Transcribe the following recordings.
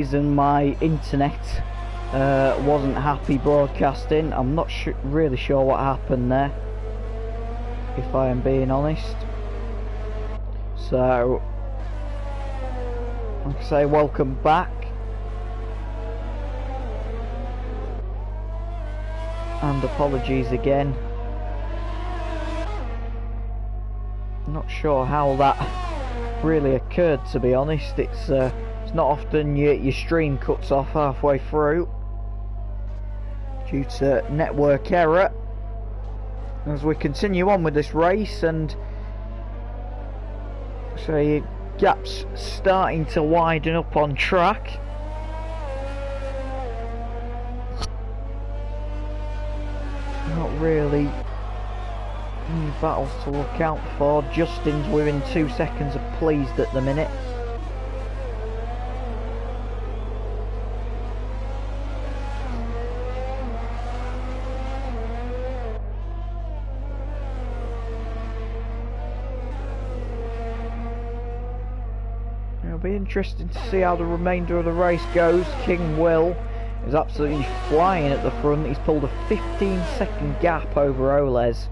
And my internet wasn't happy broadcasting. I'm not really sure what happened there, if I am being honest. So, like I say, welcome back. And apologies again. Not sure how that really occurred, to be honest. It's not often your stream cuts off halfway through due to network error. As we continue on with this race, and so gaps starting to widen up on track. Not really any battles to look out for. Justin's within 2 seconds of pleased at the minute. It'll be interesting to see how the remainder of the race goes. King Will is absolutely flying at the front. He's pulled a 15-second gap over Oles.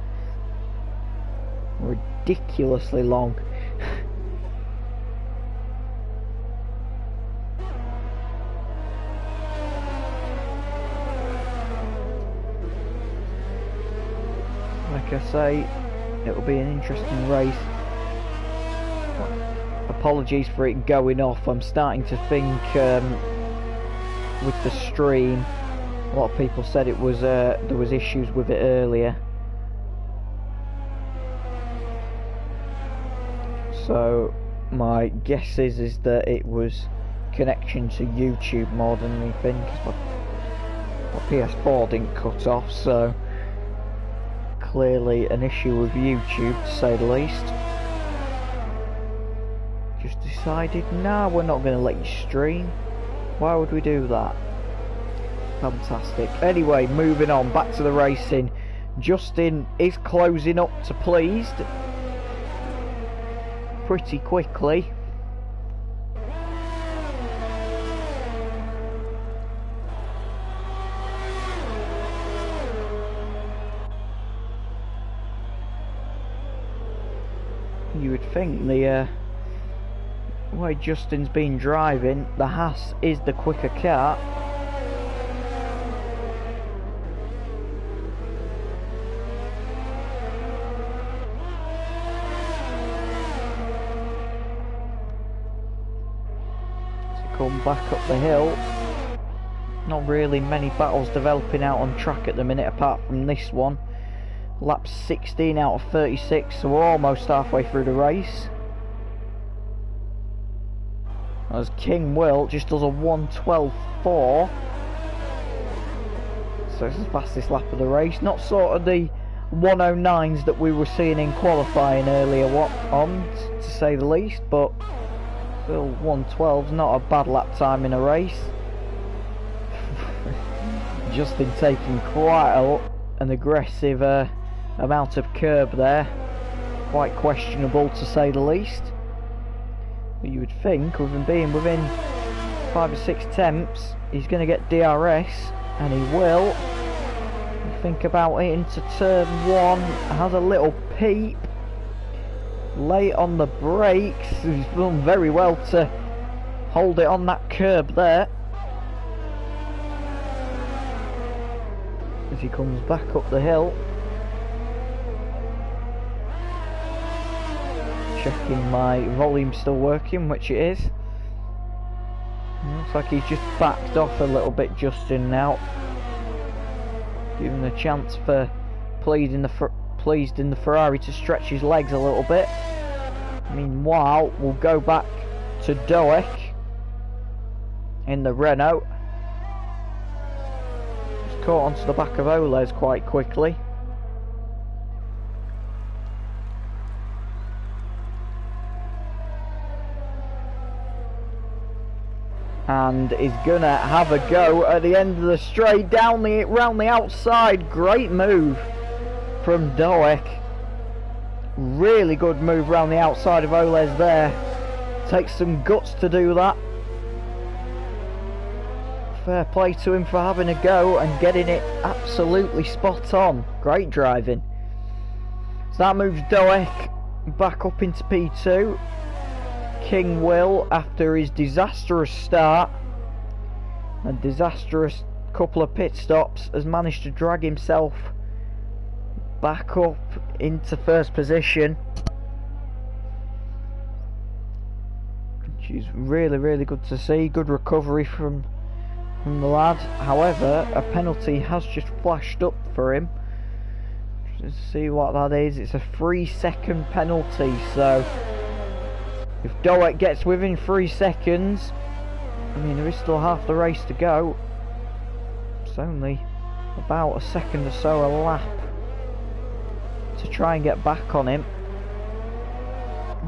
Ridiculously long. Like I say, it will be an interesting race. Apologies for it going off. I'm starting to think with the stream, a lot of people said it was there was issues with it earlier. So my guess is that it was connection to YouTube more than anything, because my PS4 didn't cut off, so clearly an issue with YouTube, to say the least. Just decided, nah, we're not going to let you stream. Why would we do that? Fantastic. Anyway, moving on, back to the racing. Justin is closing up to pleased pretty quickly. You would think the way Justin's been driving, the Haas is the quicker car. Come back up the hill. Not really many battles developing out on track at the minute, apart from this one. Lap 16 out of 36, so we're almost halfway through the race. As King Will just does a 1:12.4. So it's the fastest lap of the race. Not sort of the 109s that we were seeing in qualifying earlier on, to say the least, but still 1:12's not a bad lap time in a race. Justin taking quite an aggressive amount of curb there. Quite questionable, to say the least. But you would think, with him being within 5 or 6 tenths, he's going to get DRS, and he will. Think about it into turn 1, has a little peep. Late on the brakes, he's done very well to hold it on that curb there. As he comes back up the hill. Checking my volume still working, which it is. Looks like he's just backed off a little bit, Justin, now. Giving a chance for Pleased in the Ferrari to stretch his legs a little bit. Meanwhile, we'll go back to Doek in the Renault. Just caught onto the back of Oles quite quickly. And is gonna have a go at the end of the straight round the outside. Great move from Doek. Really good move round the outside of Oles there. Takes some guts to do that. fair play to him for having a go and getting it absolutely spot on. Great driving. So that moves Doek back up into P2. King Will, after his disastrous start and disastrous couple of pit stops, has managed to drag himself back up into first position, which is really good to see. Good recovery from the lad. However, a penalty has just flashed up for him. Let's see what that is. It's a 3-second penalty, so if Doek gets within 3 seconds, I mean, there is still half the race to go. It's only about a second or so a lap to try and get back on him,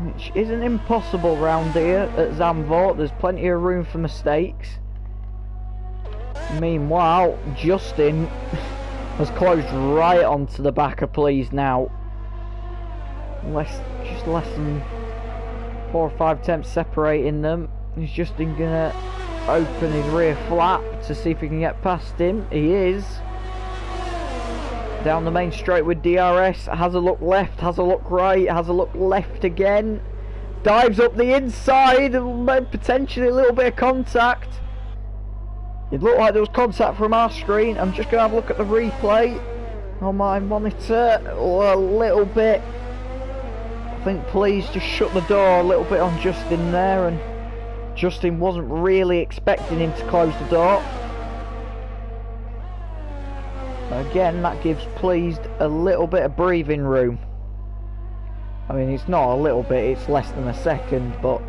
which isn't impossible round here at Zandvoort. There's plenty of room for mistakes. Meanwhile, Justin has closed right onto the back of Please now. Just less than 4 or 5 attempts separating them. Is Justin gonna open his rear flap to see if he can get past him? He is. Down the main straight with DRS, has a look left, has a look right, has a look left again. Dives up the inside, potentially a little bit of contact. It looked like there was contact from our screen. I'm just going to have a look at the replay on my monitor. A little bit. I think Please just shut the door a little bit on Justin there, and Justin wasn't really expecting him to close the door. Again, that gives Pleased a little bit of breathing room. I mean, it's not a little bit, it's less than a second, but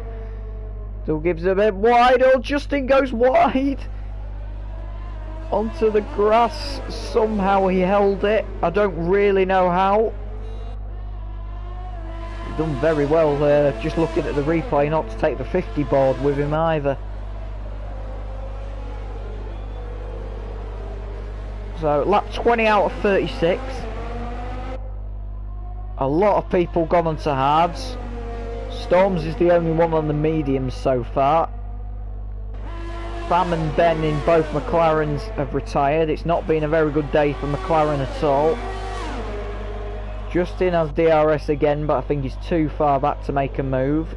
still gives it a bit wide. Oh, Justin goes wide onto the grass. Somehow he held it. I don't really know how. He's done very well there, just looking at the replay, not to take the 50 board with him either. So lap 20 out of 36. A lot of people gone onto hards. Storms is the only one on the mediums so far. Bam and Ben in both McLarens have retired. It's not been a very good day for McLaren at all. Justin has DRS again, but I think he's too far back to make a move.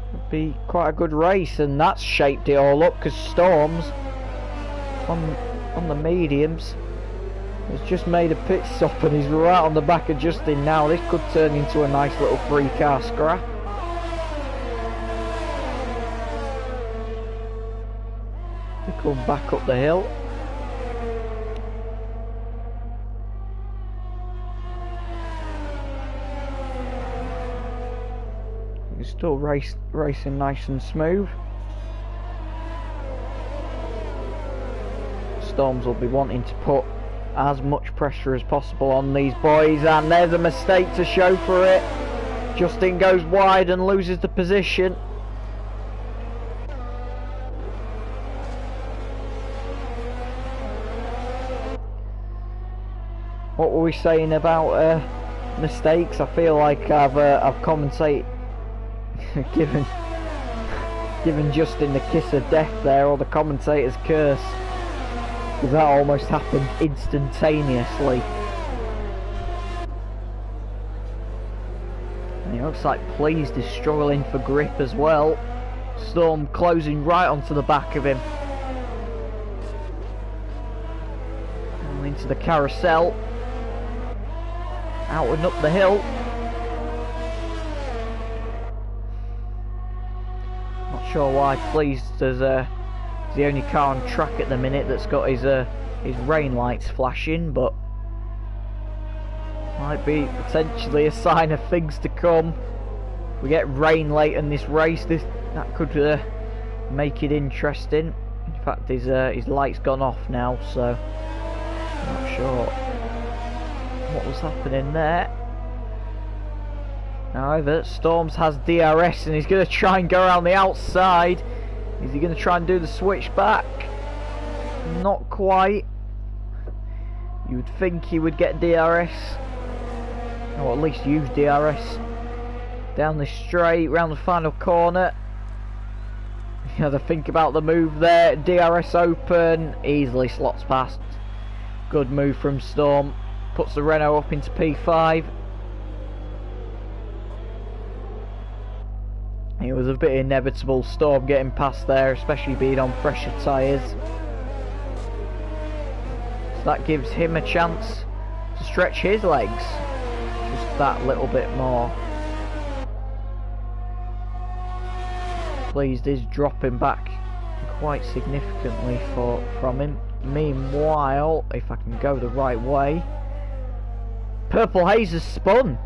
It'll be quite a good race, and that's shaped it all up, because Storms on the mediums has just made a pit stop and he's right on the back of Justin now. This could turn into a nice little 3-car scrap. They come back up the hill. He's still racing nice and smooth. Storms will be wanting to put as much pressure as possible on these boys, and there's a mistake to show for it. Justin goes wide and loses the position. What were we saying about mistakes? I feel like I've commentated given Justin the kiss of death there, or the commentator's curse, because that almost happened instantaneously. And it looks like Pleased is struggling for grip as well. Storm closing right onto the back of him. And into the carousel. Out and up the hill. Not sure why Pleased is the only car on track at the minute that's got his rain lights flashing, but might be potentially a sign of things to come. If we get rain late in this race, that could make it interesting. In fact, his light's gone off now, so I'm not sure what was happening there. However, Storms has DRS and he's going to try and go around the outside. Is he going to try and do the switch back? Not quite. You would think he would get DRS, or at least use DRS. Down the straight, round the final corner. He has to think about the move there. DRS open, easily slots past. Good move from Storm. Puts the Renault up into P5. It was a bit inevitable, Storm getting past there, especially being on fresher tyres. So that gives him a chance to stretch his legs just that little bit more. Pleased is dropping back quite significantly from him. Meanwhile, if I can go the right way, Purple Haze has spun.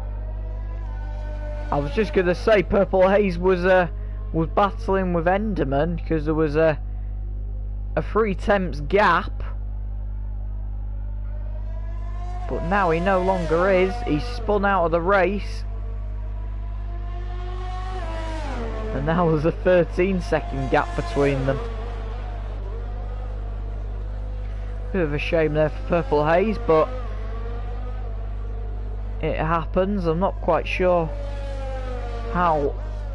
I was just going to say Purple Haze was battling with Enderman because there was a 3/10 gap, but now he no longer is. He's spun out of the race, and now there's a 13-second gap between them. Bit of a shame there for Purple Haze, but it happens. I'm not quite sure how,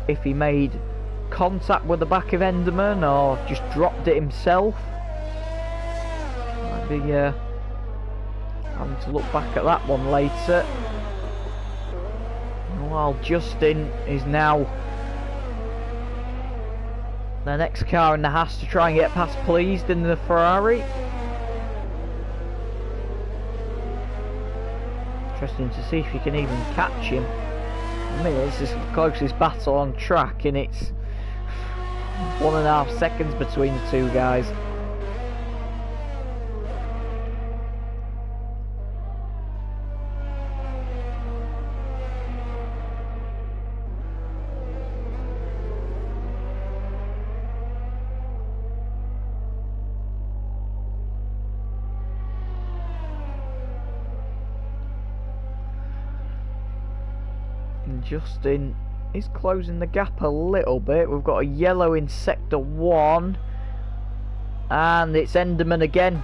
if he made contact with the back of Enderman or just dropped it himself. Might be having to look back at that one later. While Justin is now the next car in the Haas to try and get past Pleased in the Ferrari. Interesting to see if you can even catch him. I mean, this is the closest battle on track, and it's 1.5 seconds between the two guys. Justin is closing the gap a little bit. We've got a yellow in sector 1, and it's Enderman again.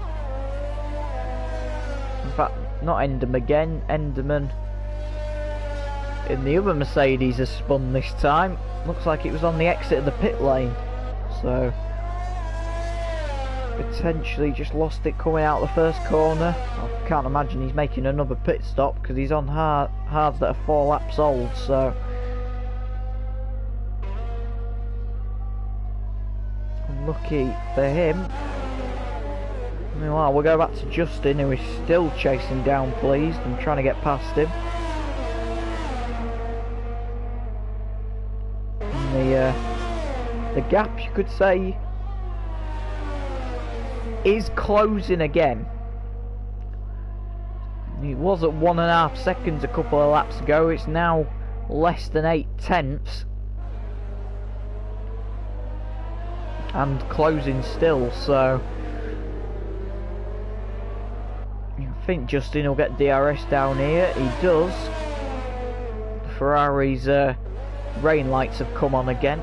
In fact, not Enderman again, Enderman in the other Mercedes has spun this time. Looks like it was on the exit of the pit lane, so potentially just lost it coming out the first corner. I can't imagine he's making another pit stop because he's on hards that are 4 laps old, so unlucky for him. Meanwhile, we'll go back to Justin, who is still chasing down Pleased and trying to get past him. And the gap, you could say, is closing again. It was at 1.5 seconds a couple of laps ago. It's now less than 8/10 and closing still, so I think Justin will get DRS down here. He does. The Ferrari's rain lights have come on again.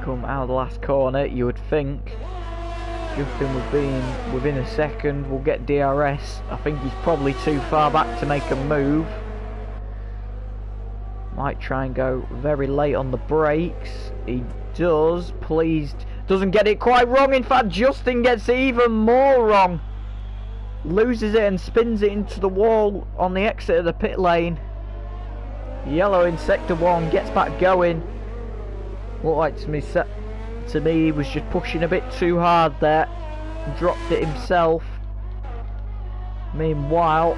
Come out of the last corner, you would think Justin would be within a second, will get DRS. I think he's probably too far back to make a move. Might try and go very late on the brakes. He does. Pleased doesn't get it quite wrong. In fact, Justin gets it even more wrong. Loses it and spins it into the wall on the exit of the pit lane. Yellow in sector 1 gets back going. Looked like to me he was just pushing a bit too hard there, dropped it himself. Meanwhile,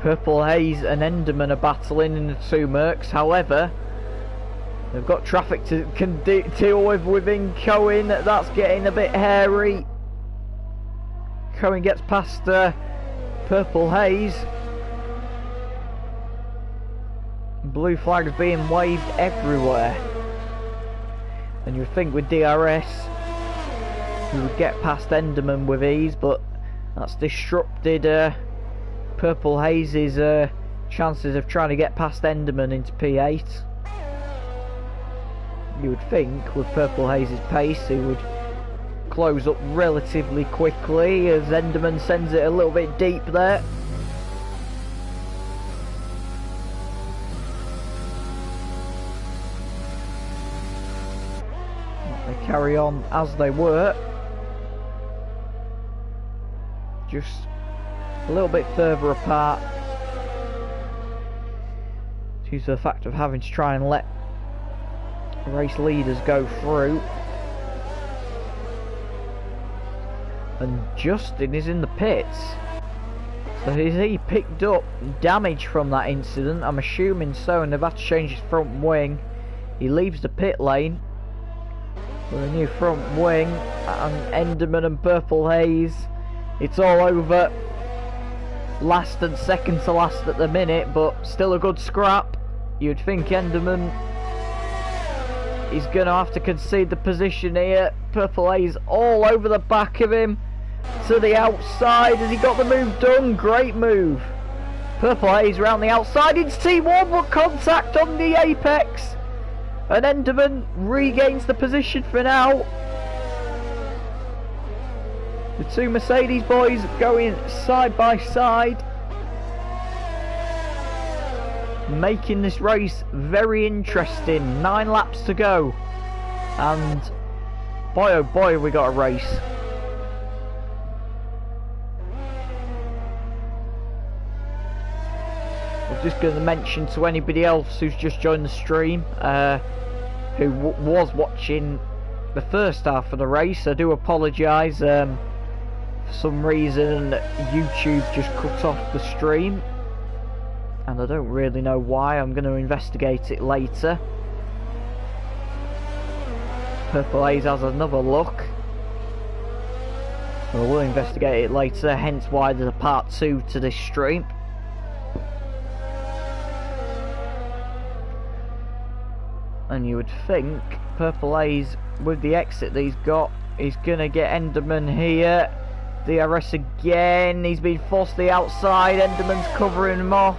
Purple Haze and Enderman are battling in the 2 Mercs. However, they've got traffic to deal with within Cohen. That's getting a bit hairy. Cohen gets past Purple Haze. Blue flags being waved everywhere, and you would think with DRS you would get past Enderman with ease, but that's disrupted Purple Haze's chances of trying to get past Enderman into P8. You would think with Purple Haze's pace he would close up relatively quickly as Enderman sends it a little bit deep there. They carry on as they were. Just a little bit further apart due to the fact of having to try and let race leaders go through. And Justin is in the pits. So has he picked up damage from that incident? I'm assuming so, and they've had to change his front wing. He leaves the pit lane with a new front wing, and Enderman and Purple Haze, it's all over. Last and second to last at the minute, but still a good scrap. You'd think Enderman is going to have to concede the position here. Purple Haze all over the back of him to the outside. Has he got the move done? Great move. Purple Haze around the outside into T1, but contact on the apex. And Enderman regains the position for now. The two Mercedes boys going side by side, making this race very interesting. 9 laps to go, and boy oh boy have we got a race. I'm just going to mention to anybody else who's just joined the stream, who was watching the first half of the race, I do apologise. For some reason YouTube just cut off the stream, and I don't really know why. I'm going to investigate it later. Purple Haze has another look. We'll investigate it later, hence why there's a part 2 to this stream. And you would think Purple Haze, with the exit that he's got, he's going to get Enderman here. DRS again, he's been forced to the outside, Enderman's covering him off.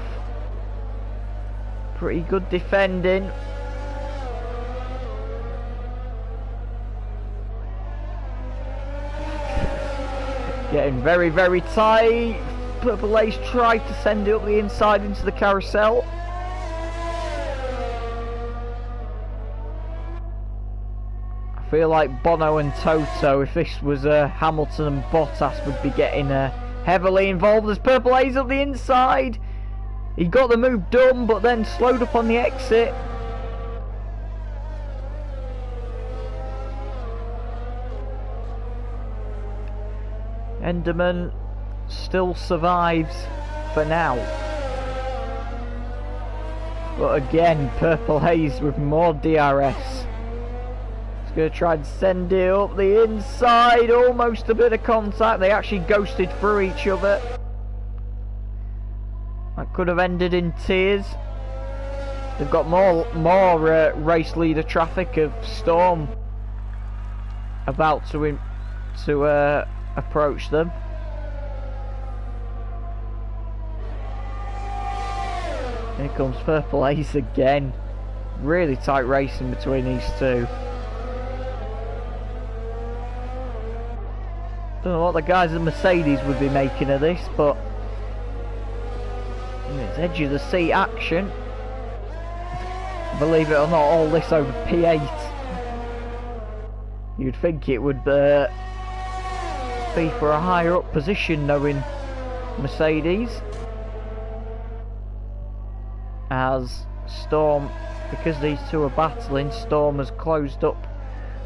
Pretty good defending. Getting very, very tight. Purple Haze tried to send it up the inside into the carousel. I feel like Bono and Toto, if this was Hamilton and Bottas, would be getting heavily involved as Purple Haze up the inside. He got the move done, but then slowed up on the exit. Enderman still survives for now. But again, Purple Haze with more DRS. He's going to try and send it up the inside, almost a bit of contact. They actually ghosted through each other. That could have ended in tears. They've got more race leader traffic of Storm about to approach them. Here comes Purple Haze again. Really tight racing between these two. Don't know what the guys at Mercedes would be making of this, but it's edge of the seat action. Believe it or not, all this over P8. You'd think it would be for a higher up position, knowing Mercedes. As Storm, because these two are battling, Storm has closed up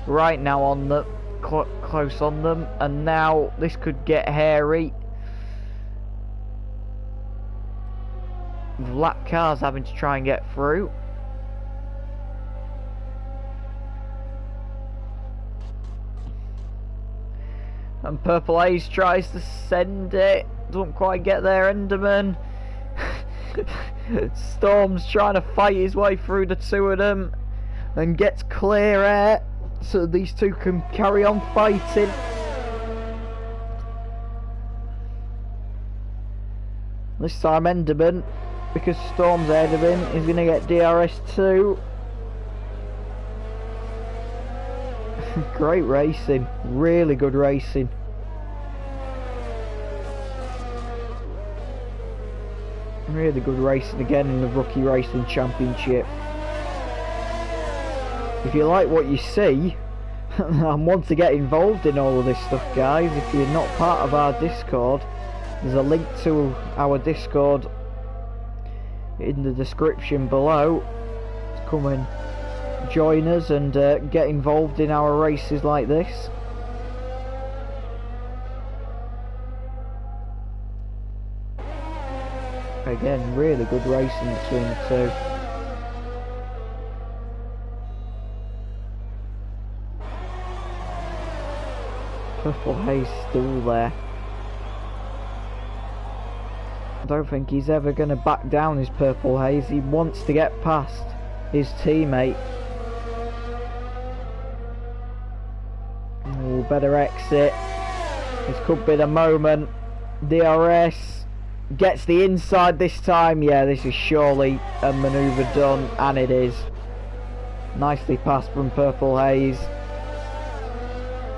right now on the close on them, and now this could get hairy. Black cars having to try and get through. And Purple Haze tries to send it, doesn't quite get there. Enderman. Storm's trying to fight his way through the two of them and gets clear air so these two can carry on fighting. This time Enderman, because Storm's ahead of him, is going to get DRS too. Great racing, really good racing. Really good racing again in the Rookie Racing Championship. If you like what you see and want to get involved in all of this stuff, guys, if you're not part of our Discord, there's a link to our Discord in the description below. Come and join us and get involved in our races like this. Again, really good racing between the two. Purple Haze still there. I don't think he's ever going to back down, his Purple Haze. He wants to get past his teammate. Oh, better exit. This could be the moment. DRS gets the inside this time. Yeah, this is surely a manoeuvre done, and it is. Nicely passed from Purple Haze.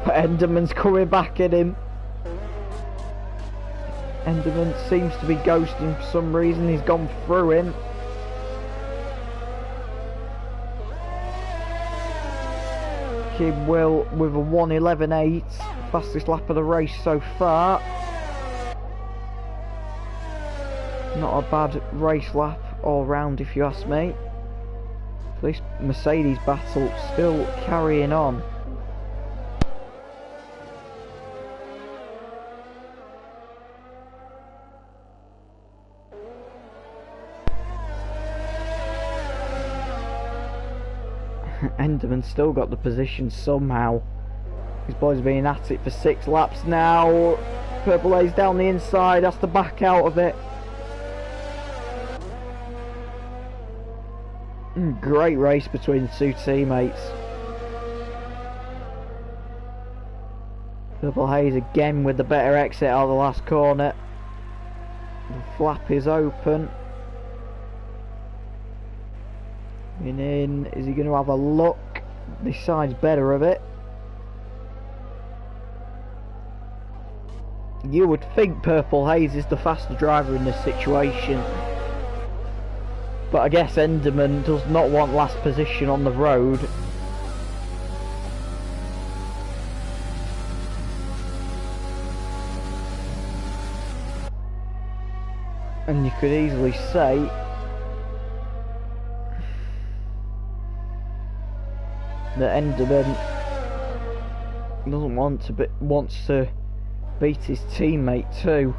But Enderman's coming back at him. Enderman seems to be ghosting for some reason. He's gone through him. Kid Will with a 1:11.8, fastest lap of the race so far. Not a bad race lap all round, if you ask me. This Mercedes battle still carrying on. Enderman's still got the position somehow. His boy's been at it for 6 laps now. Purple Haze down the inside, has to back out of it. Great race between the two teammates. Purple Haze again with the better exit out of the last corner. The flap is open. In, is he going to have a look? This side's better of it. You would think Purple Haze is the faster driver in this situation, but I guess Enderman does not want last position on the road. And you could easily say that Enderman doesn't want to wants to beat his teammate too.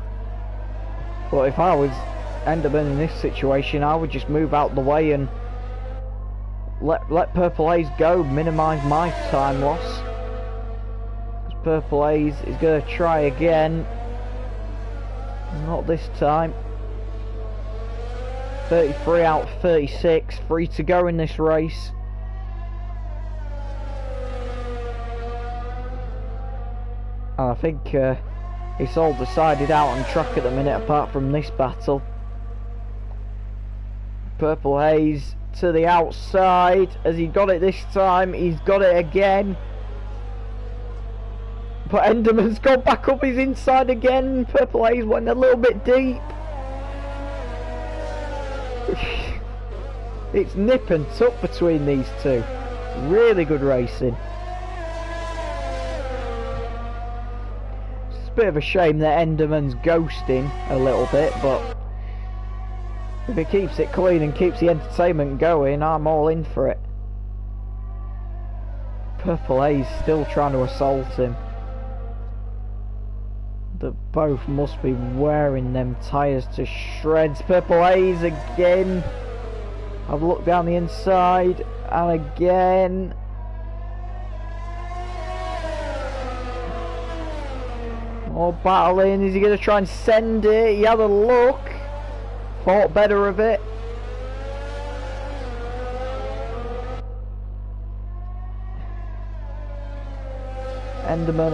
But if I was Enderman in this situation, I would just move out the way and let Purple Haze go, minimise my time loss. Because Purple Haze is going to try again. Not this time. 33 out of 36, 3 to go in this race. And I think it's all decided out on track at the minute, apart from this battle. Purple Haze to the outside. Has he got it this time? He's got it again. But Enderman's gone back up his inside again. Purple Haze went a little bit deep. It's nip and tuck between these two. Really good racing. Bit of a shame that Enderman's ghosting a little bit, but if he keeps it clean and keeps the entertainment going, I'm all in for it. Purple Haze still trying to assault him. They both must be wearing them tyres to shreds. Purple Haze again. I've looked down the inside and again. More battling. Is he going to try and send it? He had a look. Thought better of it. Enderman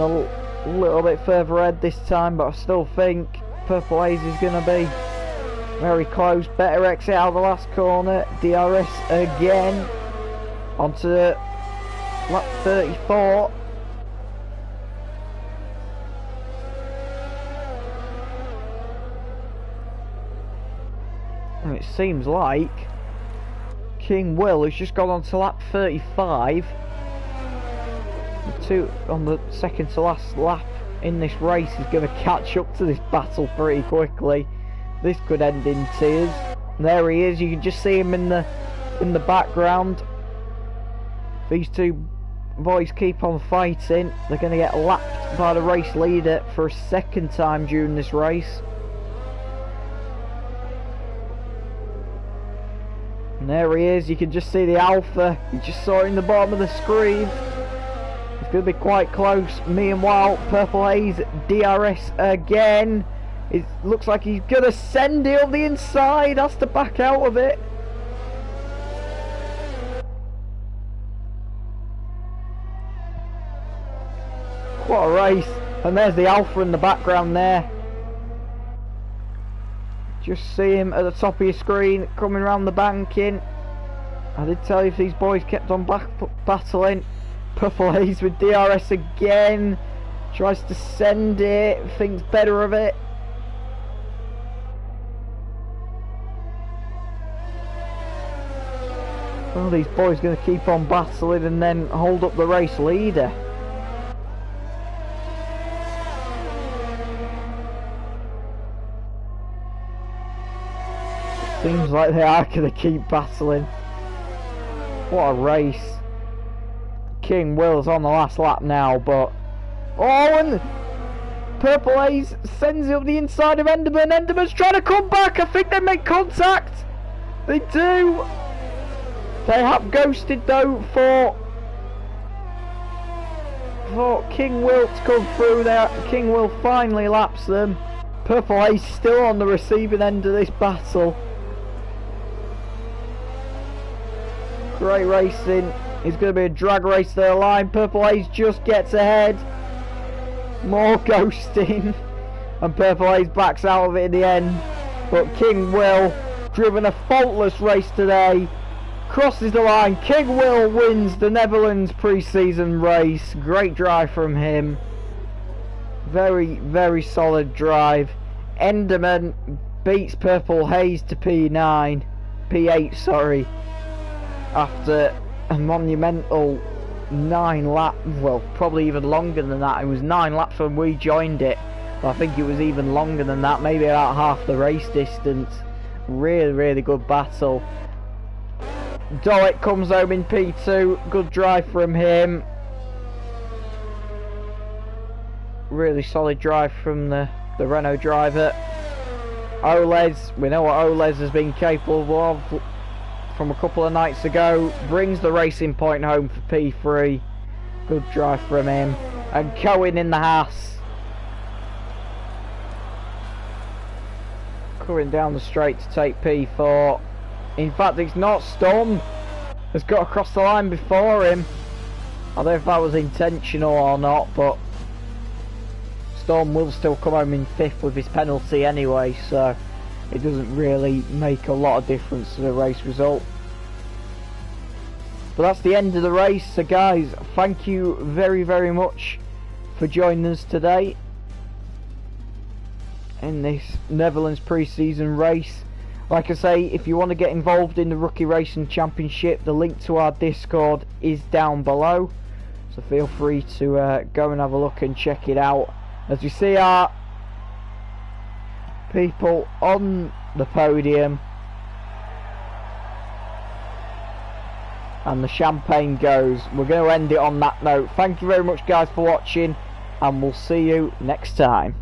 a little bit further ahead this time, but I still think Purple Haze is going to be very close. Better exit out of the last corner. DRS again. Onto lap 34. And it seems like King Will has just gone on to lap 35. The two on the second to last lap in this race is going to catch up to this battle pretty quickly. This could end in tears. And there he is. You can just see him in the background. These two boys keep on fighting. They're going to get lapped by the race leader for a second time during this race. And there he is. You can just see the Alpha. You just saw it in the bottom of the screen. It's going to be quite close. Meanwhile, Purple Haze DRS again. It looks like he's going to send it on the inside. Has to back out of it. What a race. And there's the Alpha in the background there. Just see him at the top of your screen coming around the banking. I did tell you if these boys kept on battling. Purple Haze with DRS again. Tries to send it. Thinks better of it. Well, these boys are going to keep on battling and then hold up the race leader. Seems like they are going to keep battling. What a race. King Will's on the last lap now, but... Oh, and Purple Haze sends it up the inside of Enderman. Enderman's trying to come back. I think they make contact. They do. They have ghosted though for King Will to come through there. King Will finally laps them. Purple Haze still on the receiving end of this battle. Great racing. It's going to be a drag race to the line. Purple Haze just gets ahead. More ghosting. And Purple Haze backs out of it in the end. But King Will, driven a faultless race today, crosses the line. King Will wins the Netherlands pre-season race. Great drive from him. Very, very solid drive. Enderman beats Purple Haze to P8, sorry. After a monumental 9 lap, well, probably even longer than that. It was 9 laps when we joined it, but I think it was even longer than that, maybe about half the race distance. Really, really good battle. Doet comes home in P2, good drive from him. Really solid drive from the Renault driver. Oles, we know what Oles has been capable of from a couple of nights ago, brings the racing point home for P3. Good drive from him. And Cohen in the Haas, coming down the straight to take P4. In fact, it's not Storm has got across the line before him. I don't know if that was intentional or not, but Storm will still come home in 5th with his penalty anyway, so it doesn't really make a lot of difference to the race result. But that's the end of the race. So guys, thank you very, very much for joining us today in this Netherlands pre-season race. Like I say, if you want to get involved in the Rookie Racing Championship, the link to our Discord is down below, so feel free to go and have a look and check it out. As you see our people on the podium, and the champagne goes. We're going to end it on that note. Thank you very much guys for watching, and we'll see you next time.